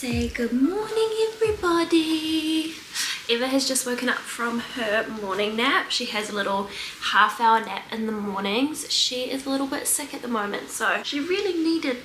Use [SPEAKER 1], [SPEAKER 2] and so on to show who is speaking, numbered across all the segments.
[SPEAKER 1] Say good morning, everybody. Eva has just woken up from her morning nap. She has a little half-hour nap in the mornings. She is a little bit sick at the moment, so she really needed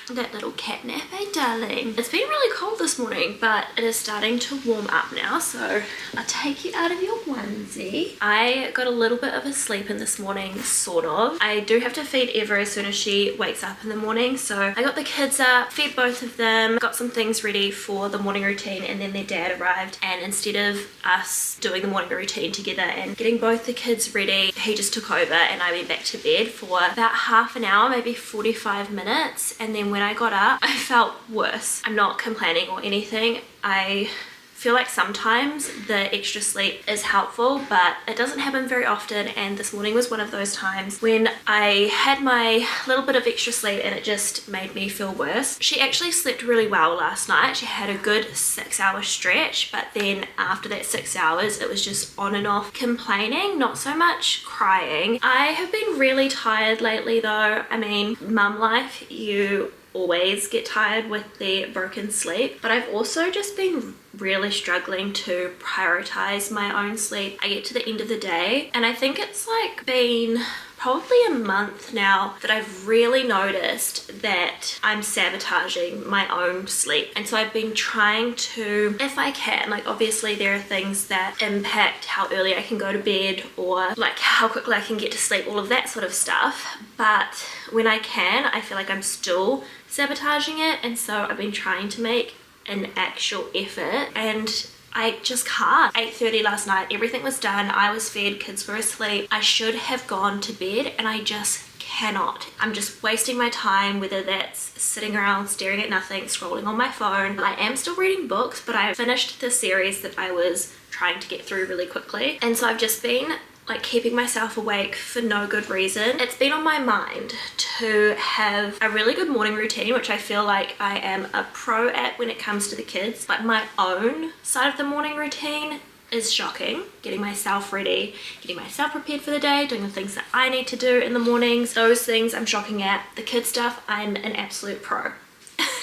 [SPEAKER 1] that little cat nap, eh darling? It's been really cold this morning, but it is starting to warm up now, so I'll take you out of your onesie. I got a little bit of a sleep in this morning, sort of. I do have to feed Eva as soon as she wakes up in the morning, so I got the kids up, fed both of them, got some things ready for the morning routine, and then their dad arrived, and instead of us doing the morning routine together and getting both the kids ready, he just took over and I went back to bed for about half an hour, maybe 45 minutes, and then when I got up, I felt worse. I'm not complaining or anything. I feel like sometimes the extra sleep is helpful, but it doesn't happen very often, and this morning was one of those times when I had my little bit of extra sleep and it just made me feel worse. She actually slept really well last night. She had a good 6-hour stretch, but then after that 6 hours it was just on and off complaining, not so much crying. I have been really tired lately though. I mean, mum life, you always get tired with the broken sleep, but I've also just been really struggling to prioritize my own sleep. I get to the end of the day and I think it's like been probably a month now that I've really noticed that I'm sabotaging my own sleep, and so I've been trying to, if I can, like obviously there are things that impact how early I can go to bed or like how quickly I can get to sleep, all of that sort of stuff, but when I can, I feel like I'm still sabotaging it, and so I've been trying to make an actual effort and I just can't. 8:30 last night, everything was done, I was fed, kids were asleep, I should have gone to bed and I just cannot. I'm just wasting my time, whether that's sitting around staring at nothing, scrolling on my phone. I am still reading books, but I finished the series that I was trying to get through really quickly, and so I've just been like keeping myself awake for no good reason. It's been on my mind to have a really good morning routine, which I feel like I am a pro at when it comes to the kids, but my own side of the morning routine is shocking. Getting myself ready, getting myself prepared for the day, doing the things that I need to do in the mornings, those things I'm shocking at. The kid stuff, I'm an absolute pro.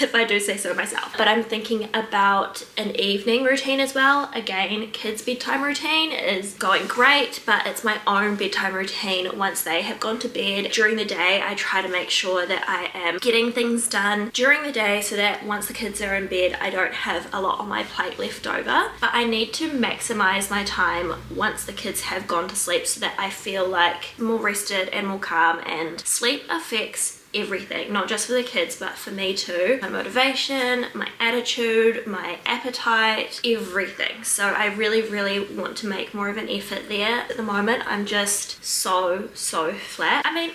[SPEAKER 1] If I do say so myself. But I'm thinking about an evening routine as well. Again, kids' bedtime routine is going great, but it's my own bedtime routine once they have gone to bed. During the day, I try to make sure that I am getting things done during the day so that once the kids are in bed, I don't have a lot on my plate left over. But I need to maximize my time once the kids have gone to sleep so that I feel like more rested and more calm, and sleep affects everything, not just for the kids but for me too. My motivation, my attitude, my appetite, everything. So I really want to make more of an effort there. At the moment I'm just so flat. I mean,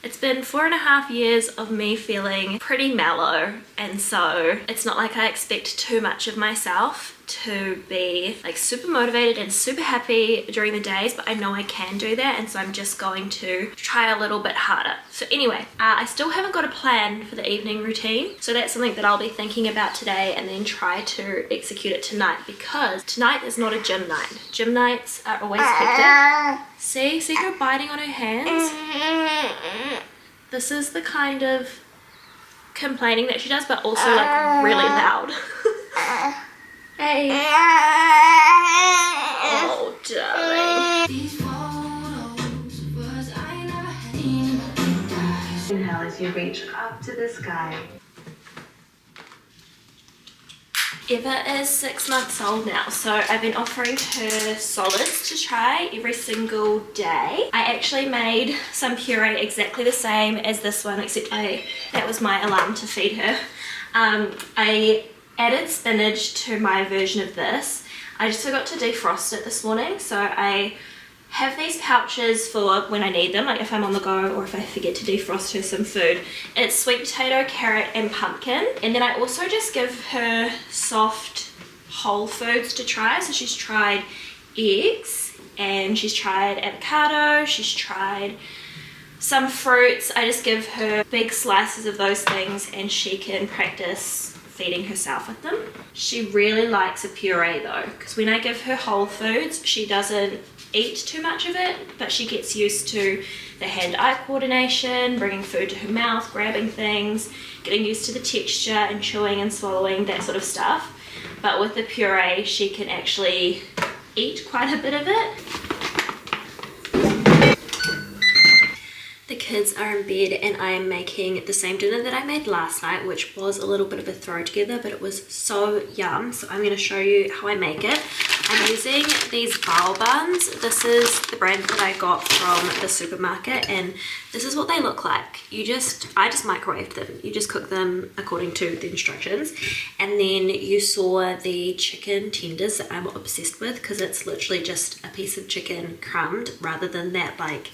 [SPEAKER 1] it's been 4.5 years of me feeling pretty mellow, and so it's not like I expect too much of myself to be like super motivated and super happy during the days, but I know I can do that, and so I'm just going to try a little bit harder. So anyway, I still haven't got a plan for the evening routine, so that's something that I'll be thinking about today and then try to execute it tonight, because tonight is not a gym night. Gym nights are always hectic. See her biting on her hands? This is the kind of complaining that she does, but also like really loud. Hey. Oh, darling.
[SPEAKER 2] Inhale as you reach up to the sky.
[SPEAKER 1] Eva is 6 months old now, so I've been offering her solids to try every single day. I actually made some puree exactly the same as this one, except that was my alarm to feed her. I added spinach to my version of this. I just forgot to defrost it this morning, so I have these pouches for when I need them, like if I'm on the go or if I forget to defrost her some food. It's sweet potato, carrot and pumpkin, and then I also just give her soft whole foods to try. So she's tried eggs and she's tried avocado, she's tried some fruits. I just give her big slices of those things and she can practice feeding herself with them. She really likes a puree though, because when I give her whole foods, she doesn't eat too much of it, but she gets used to the hand-eye coordination, bringing food to her mouth, grabbing things, getting used to the texture and chewing and swallowing, that sort of stuff. But with the puree, she can actually eat quite a bit of it. The kids are in bed and I am making the same dinner that I made last night, which was a little bit of a throw together, but it was so yum. So I'm going to show you how I make it. I'm using these bao buns. This is the brand that I got from the supermarket, and this is what they look like. I just microwaved them. You just cook them according to the instructions. And then you saw the chicken tenders that I'm obsessed with, because it's literally just a piece of chicken crumbed rather than that like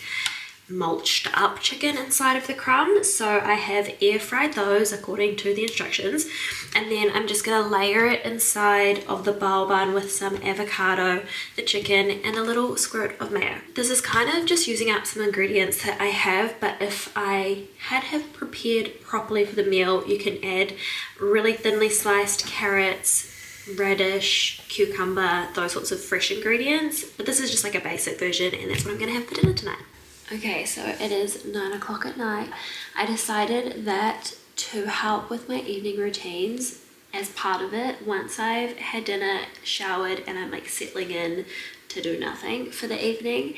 [SPEAKER 1] mulched up chicken inside of the crumb. So I have air fried those according to the instructions, and then I'm just gonna layer it inside of the bao bun with some avocado, the chicken, and a little squirt of mayo. This is kind of just using up some ingredients that I have, but if I have prepared properly for the meal, you can add really thinly sliced carrots, radish, cucumber, those sorts of fresh ingredients, but this is just like a basic version, and that's what I'm gonna have for dinner tonight. Okay, so it is 9 o'clock at night. I decided that to help with my evening routines, as part of it, once I've had dinner, showered, and I'm like settling in to do nothing for the evening,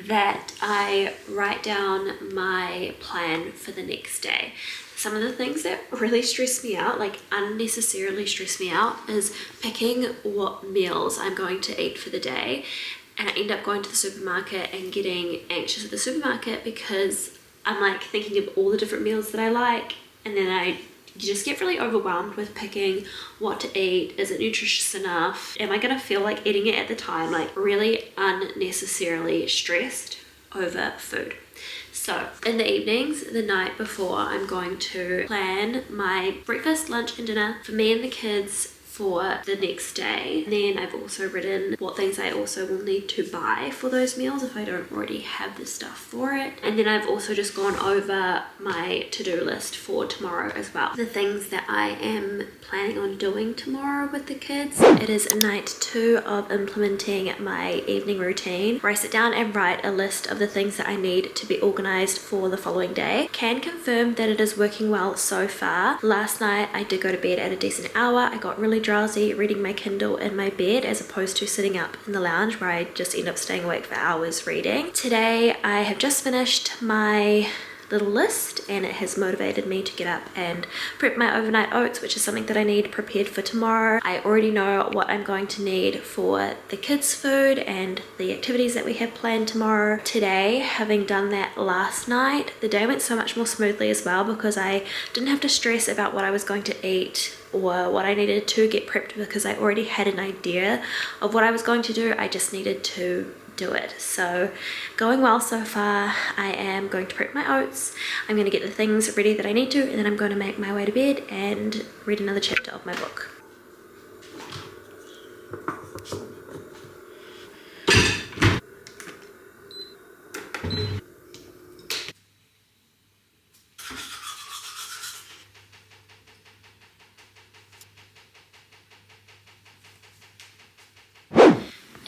[SPEAKER 1] that I write down my plan for the next day. Some of the things that really stress me out, like unnecessarily stress me out, is picking what meals I'm going to eat for the day. And I end up going to the supermarket and getting anxious at the supermarket because I'm like thinking of all the different meals that I like, and then you just get really overwhelmed with picking what to eat. Is it nutritious enough? Am I gonna feel like eating it at the time? Like really unnecessarily stressed over food. So in the evenings, the night before, I'm going to plan my breakfast, lunch and dinner for me and the kids for the next day. And then I've also written what things I also will need to buy for those meals if I don't already have the stuff for it. And then I've also just gone over my to-do list for tomorrow as well. The things that I am planning on doing tomorrow with the kids. It is night 2 of implementing my evening routine, where I sit down and write a list of the things that I need to be organized for the following day. Can confirm that it is working well so far. Last night I did go to bed at a decent hour. I got really drowsy reading my Kindle in my bed as opposed to sitting up in the lounge where I just end up staying awake for hours reading. Today I have just finished my little list and it has motivated me to get up and prep my overnight oats, which is something that I need prepared for tomorrow. I already know what I'm going to need for the kids' food and the activities that we have planned tomorrow. Today, having done that last night, the day went so much more smoothly as well because I didn't have to stress about what I was going to eat or what I needed to get prepped because I already had an idea of what I was going to do. I just needed to do it. So going well so far. I am going to prep my oats. I'm going to get the things ready that I need to, and then I'm going to make my way to bed and read another chapter of my book.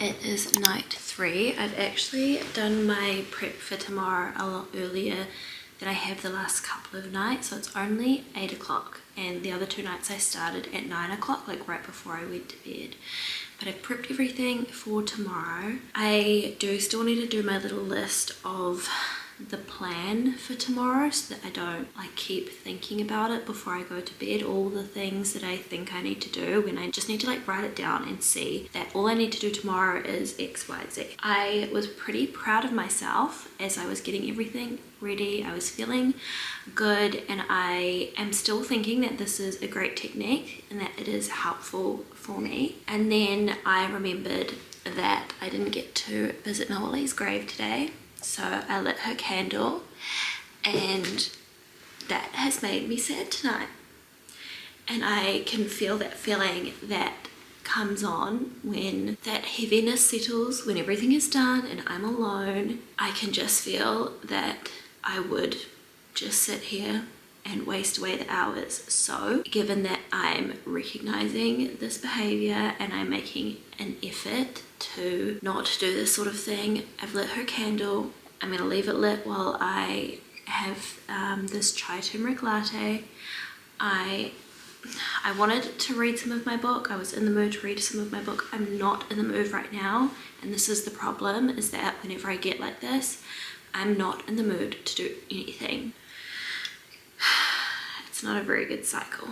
[SPEAKER 1] It is night 3. I've actually done my prep for tomorrow a lot earlier than I have the last couple of nights, so it's only 8 o'clock, and the other 2 nights I started at 9 o'clock, like right before I went to bed. But I've prepped everything for tomorrow. I do still need to do my little list of the plan for tomorrow so that I don't like keep thinking about it before I go to bed, all the things that I think I need to do, when I just need to like write it down and see that all I need to do tomorrow is X, Y, Z. I was pretty proud of myself as I was getting everything ready. I was feeling good, and I am still thinking that this is a great technique and that it is helpful for me. And then I remembered that I didn't get to visit Lovlies' grave today. So I lit her candle, and that has made me sad tonight. And I can feel that feeling that comes on when that heaviness settles, when everything is done and I'm alone. I can just feel that I would just sit here and waste away the hours. So given that I'm recognizing this behavior and I'm making an effort to not do this sort of thing, I've lit her candle. I'm gonna leave it lit while I have this chai turmeric latte. I wanted to read some of my book. I was in the mood to read some of my book. I'm not in the mood right now, and this is the problem, is that whenever I get like this, I'm not in the mood to do anything. It's not a very good cycle.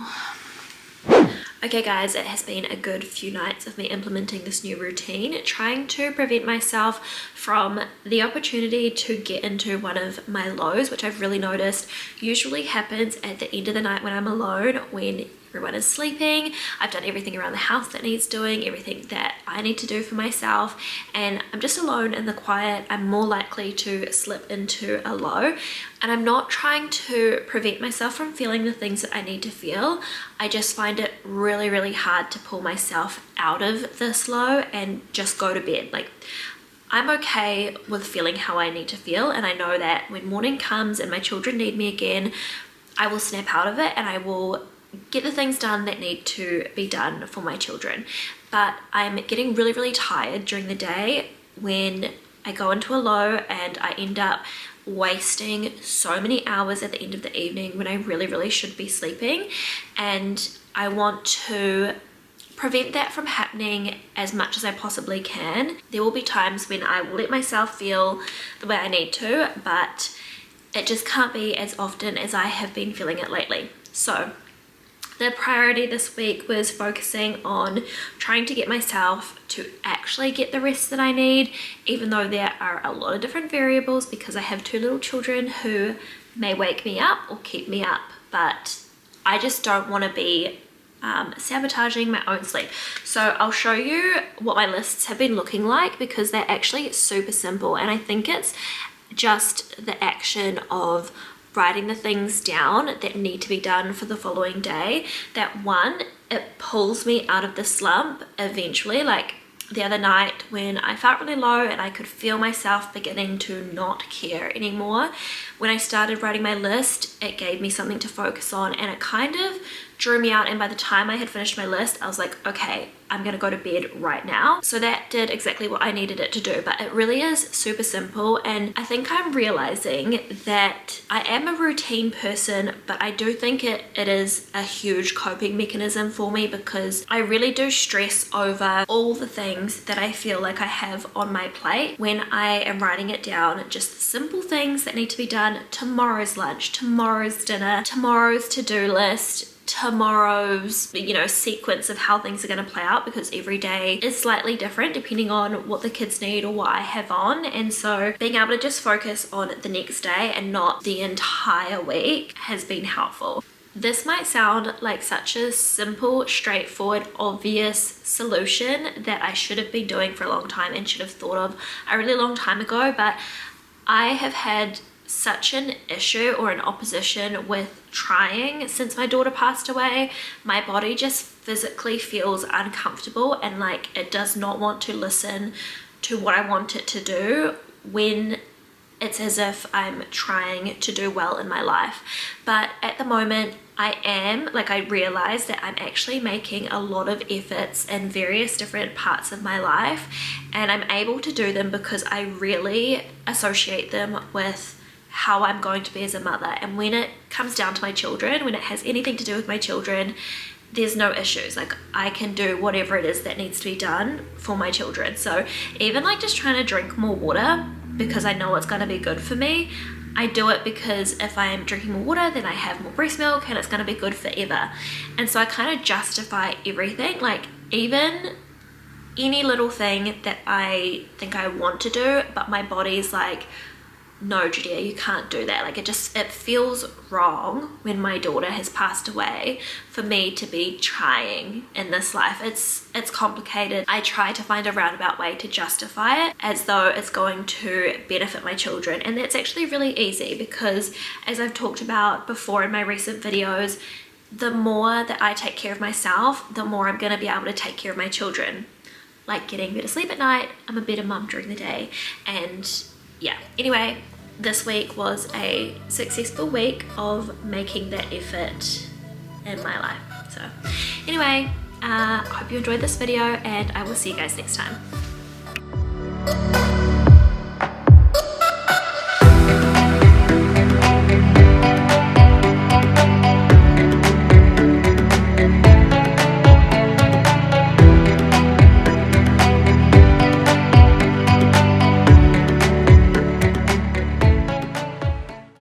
[SPEAKER 1] Okay guys, it has been a good few nights of me implementing this new routine, trying to prevent myself from the opportunity to get into one of my lows, which I've really noticed usually happens at the end of the night when I'm alone, when everyone is sleeping. I've done everything around the house that needs doing, everything that I need to do for myself, and I'm just alone in the quiet. I'm more likely to slip into a low, and I'm not trying to prevent myself from feeling the things that I need to feel. I just find it really, really hard to pull myself out of this low and just go to bed. Like, I'm okay with feeling how I need to feel, and I know that when morning comes and my children need me again, I will snap out of it and I will get the things done that need to be done for my children. But I'm getting really, really tired during the day when I go into a low, and I end up wasting so many hours at the end of the evening when I really, really should be sleeping. And I want to prevent that from happening as much as I possibly can. There will be times when I will let myself feel the way I need to, but it just can't be as often as I have been feeling it lately. So the priority this week was focusing on trying to get myself to actually get the rest that I need, even though there are a lot of different variables because I have 2 little children who may wake me up or keep me up, but I just don't want to be sabotaging my own sleep. So I'll show you what my lists have been looking like, because they're actually super simple, and I think it's just the action of writing the things down that need to be done for the following day, that one, it pulls me out of the slump eventually. Like the other night when I felt really low and I could feel myself beginning to not care anymore, when I started writing my list, it gave me something to focus on, and it kind of drew me out. And by the time I had finished my list, I was like, okay, I'm gonna go to bed right now. So that did exactly what I needed it to do. But it really is super simple, and I think I'm realizing that I am a routine person, but I do think it is a huge coping mechanism for me, because I really do stress over all the things that I feel like I have on my plate when I am writing it down. Just the simple things that need to be done: tomorrow's lunch, tomorrow's dinner, tomorrow's to-do list, tomorrow's, you know, sequence of how things are going to play out, because every day is slightly different depending on what the kids need or what I have on. And so being able to just focus on the next day and not the entire week has been helpful. This might sound like such a simple, straightforward, obvious solution that I should have been doing for a long time and should have thought of a really long time ago, but I have had such an issue or an opposition with trying since my daughter passed away. My body just physically feels uncomfortable, and like it does not want to listen to what I want it to do when it's as if I'm trying to do well in my life. But at the moment, I realize that I'm actually making a lot of efforts in various different parts of my life, and I'm able to do them because I really associate them with how I'm going to be as a mother. And when it comes down to my children, when it has anything to do with my children, there's no issues. Like, I can do whatever it is that needs to be done for my children. So even like just trying to drink more water because I know it's going to be good for me, I do it because if I am drinking more water, then I have more breast milk and it's going to be good forever. And so I kind of justify everything, like even any little thing that I think I want to do, but my body's like, no, Judea, you can't do that. Like it feels wrong when my daughter has passed away for me to be trying in this life. It's complicated. I try to find a roundabout way to justify it as though it's going to benefit my children, and that's actually really easy because, as I've talked about before in my recent videos, the more that I take care of myself, the more I'm going to be able to take care of my children. Like getting better sleep at night, I'm a better mum during the day, and yeah. Anyway, this week was a successful week of making that effort in my life. So anyway, I hope you enjoyed this video, and I will see you guys next time.